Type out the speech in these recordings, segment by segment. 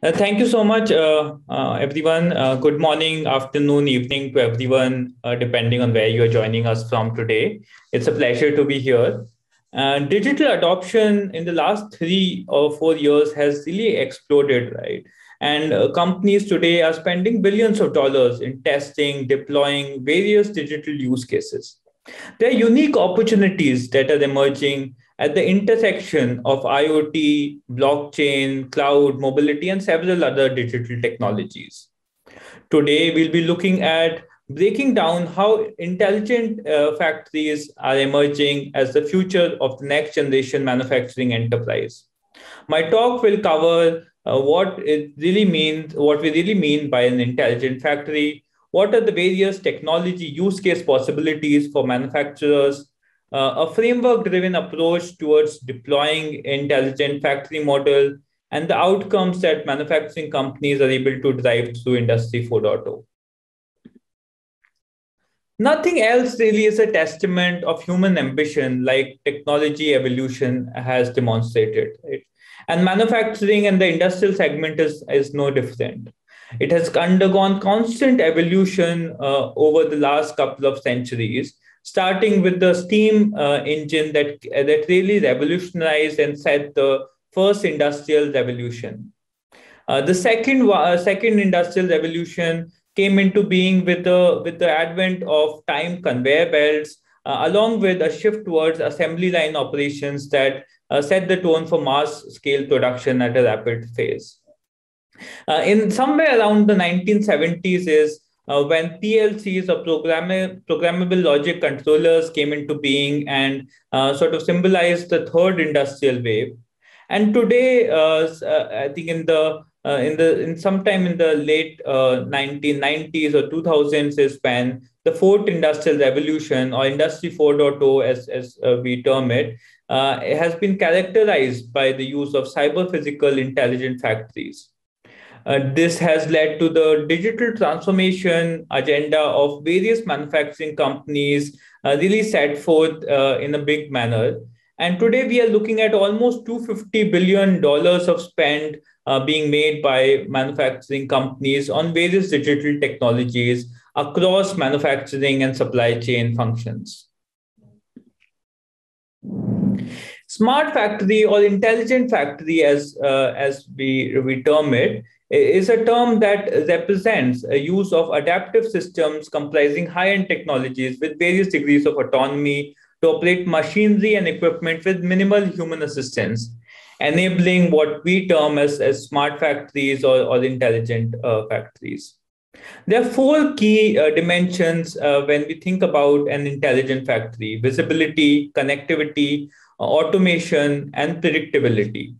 Thank you so much, everyone. Good morning, afternoon, evening to everyone, depending on where you're joining us from today. It's a pleasure to be here. Digital adoption in the last 3 or 4 years has really exploded, right? And companies today are spending billions of dollars in testing, deploying various digital use cases. There are unique opportunities that are emerging at the intersection of IoT, blockchain, cloud, mobility, and several other digital technologies. Today, we'll be looking at breaking down how intelligent factories are emerging as the future of the next generation manufacturing enterprise. My talk will cover what we really mean by an intelligent factory, what are the various technology use case possibilities for manufacturers, a framework driven approach towards deploying intelligent factory model, and the outcomes that manufacturing companies are able to drive through Industry 4.0. Nothing else really is a testament of human ambition like technology evolution has demonstrated. Right? And manufacturing and the industrial segment is no different. It has undergone constant evolution over the last couple of centuries, starting with the steam engine that really revolutionized and set the first industrial revolution. The second industrial revolution came into being with the advent of time conveyor belts, along with a shift towards assembly line operations that set the tone for mass scale production at a rapid phase. In somewhere around the 1970s is when PLCs or programmable logic controllers came into being and sort of symbolized the third industrial wave. And today, I think in sometime in the late 1990s or 2000s is when the fourth industrial revolution or Industry 4.0, as we term it has been characterized by the use of cyber physical intelligent factories. This has led to the digital transformation agenda of various manufacturing companies really set forth in a big manner. And today we are looking at almost $250 billion of spend being made by manufacturing companies on various digital technologies across manufacturing and supply chain functions. Smart factory or intelligent factory, as we term it, is a term that represents a use of adaptive systems comprising high-end technologies with various degrees of autonomy to operate machinery and equipment with minimal human assistance, enabling what we term as smart factories or intelligent factories. There are four key dimensions when we think about an intelligent factory: visibility, connectivity, automation, and predictability.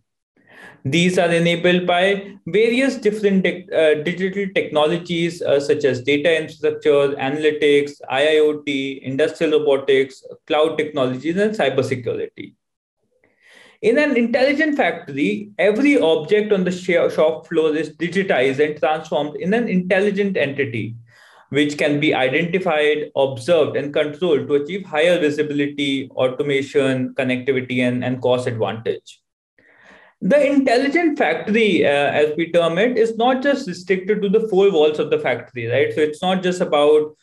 These are enabled by various different digital technologies such as data infrastructure, analytics, IIoT, industrial robotics, cloud technologies, and cybersecurity. In an intelligent factory, every object on the shop floor is digitized and transformed in an intelligent entity, which can be identified, observed, and controlled to achieve higher visibility, automation, connectivity, and cost advantage. The intelligent factory, as we term it, is not just restricted to the four walls of the factory, right? So it's not just about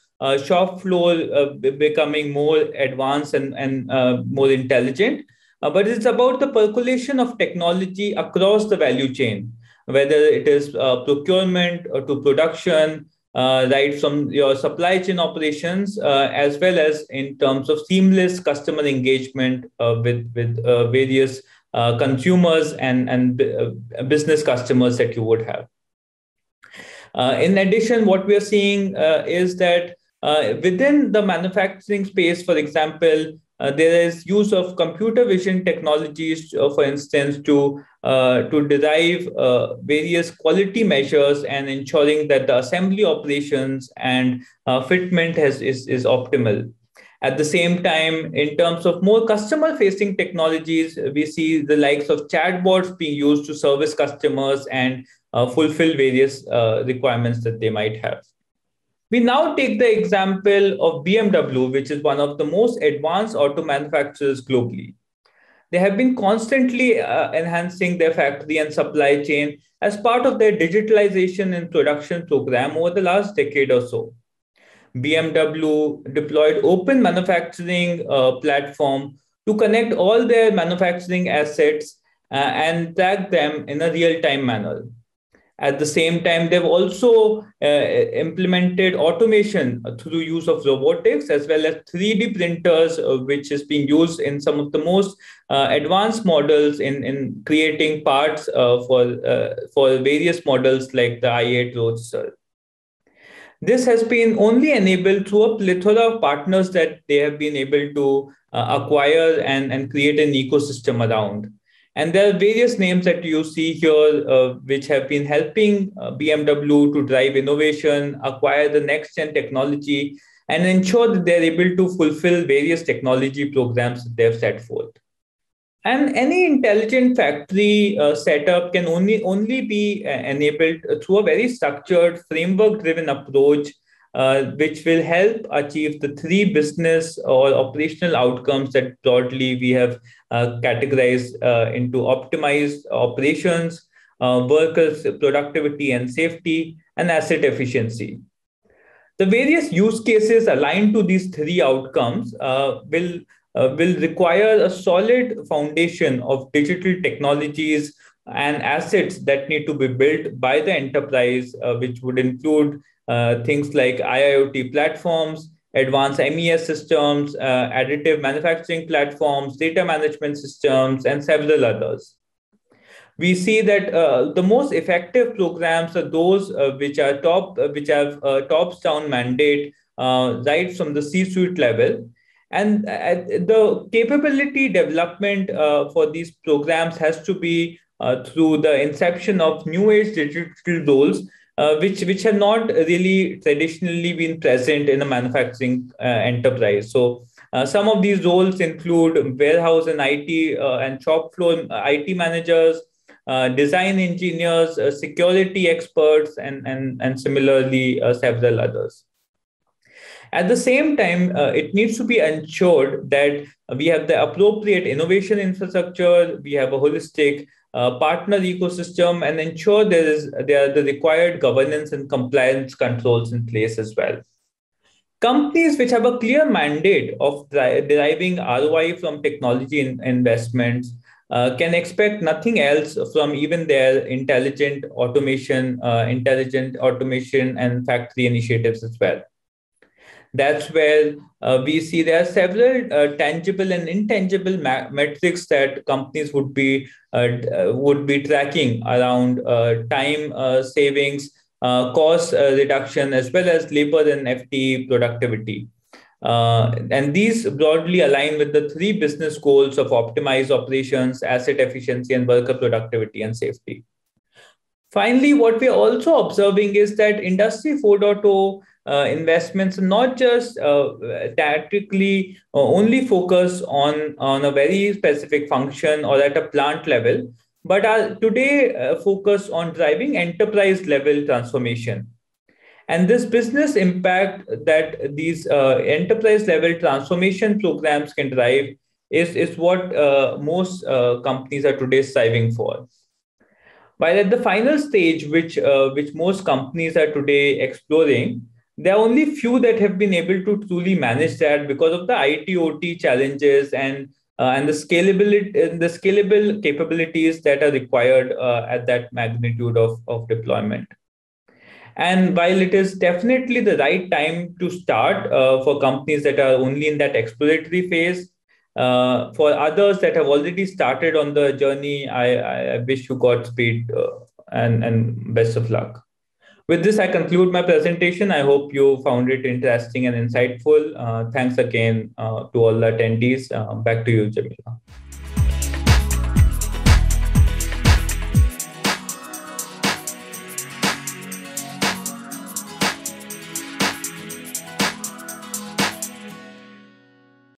shop floor becoming more advanced and more intelligent, but it's about the percolation of technology across the value chain, whether it is procurement or to production, right from your supply chain operations, as well as in terms of seamless customer engagement with various consumers and business customers that you would have. In addition, what we are seeing is that within the manufacturing space, for example, there is use of computer vision technologies, for instance, to derive various quality measures and ensuring that the assembly operations and fitment is optimal. At the same time, in terms of more customer facing technologies, we see the likes of chatbots being used to service customers and fulfill various requirements that they might have. We now take the example of BMW, which is one of the most advanced auto manufacturers globally. They have been constantly enhancing their factory and supply chain as part of their digitalization and production program over the last decade or so. BMW deployed open manufacturing platform to connect all their manufacturing assets and track them in a real-time manner. At the same time, they've also implemented automation through use of robotics as well as 3D printers, which is being used in some of the most advanced models in creating parts for various models like the i8 Roadster. This has been only enabled through a plethora of partners that they have been able to acquire and create an ecosystem around. And there are various names that you see here, which have been helping BMW to drive innovation, acquire the next gen technology, and ensure that they're able to fulfill various technology programs that they've set forth. And any intelligent factory setup can only be enabled through a very structured, framework driven approach, which will help achieve the three business or operational outcomes that broadly we have categorized into optimized operations, workers' productivity and safety, and asset efficiency. The various use cases aligned to these three outcomes will require a solid foundation of digital technologies and assets that need to be built by the enterprise, which would include things like IIoT platforms, advanced MES systems, additive manufacturing platforms, data management systems, and several others. We see that the most effective programs are those which have a tops down mandate right from the C-suite level, and the capability development for these programs has to be through the inception of new age digital roles, which have not really traditionally been present in a manufacturing enterprise. So. Some of these roles include warehouse and IT and shop floor IT managers, design engineers, security experts, and similarly several others. At the same time, it needs to be ensured that we have the appropriate innovation infrastructure, we have a holistic partner ecosystem, and ensure there are the required governance and compliance controls in place as well. Companies which have a clear mandate of deriving ROI from technology investments can expect nothing else from even their intelligent automation and factory initiatives as well. That's where we see there are several tangible and intangible metrics that companies would be tracking around time savings, cost reduction, as well as labor and FTE productivity. And these broadly align with the three business goals of optimized operations, asset efficiency, and worker productivity and safety. Finally, what we are also observing is that Industry 4.0 investments not just tactically only focus on a very specific function or at a plant level, but are today focused on driving enterprise level transformation. And this business impact that these enterprise level transformation programs can drive is what most companies are today striving for. While at the final stage, which most companies are today exploring, there are only few that have been able to truly manage that because of the IT/OT challenges and the scalable capabilities that are required at that magnitude of deployment. And while it is definitely the right time to start for companies that are only in that exploratory phase, for others that have already started on the journey, I wish you Godspeed and best of luck. With this, I conclude my presentation. I hope you found it interesting and insightful. Thanks again to all the attendees. Back to you, Jamila.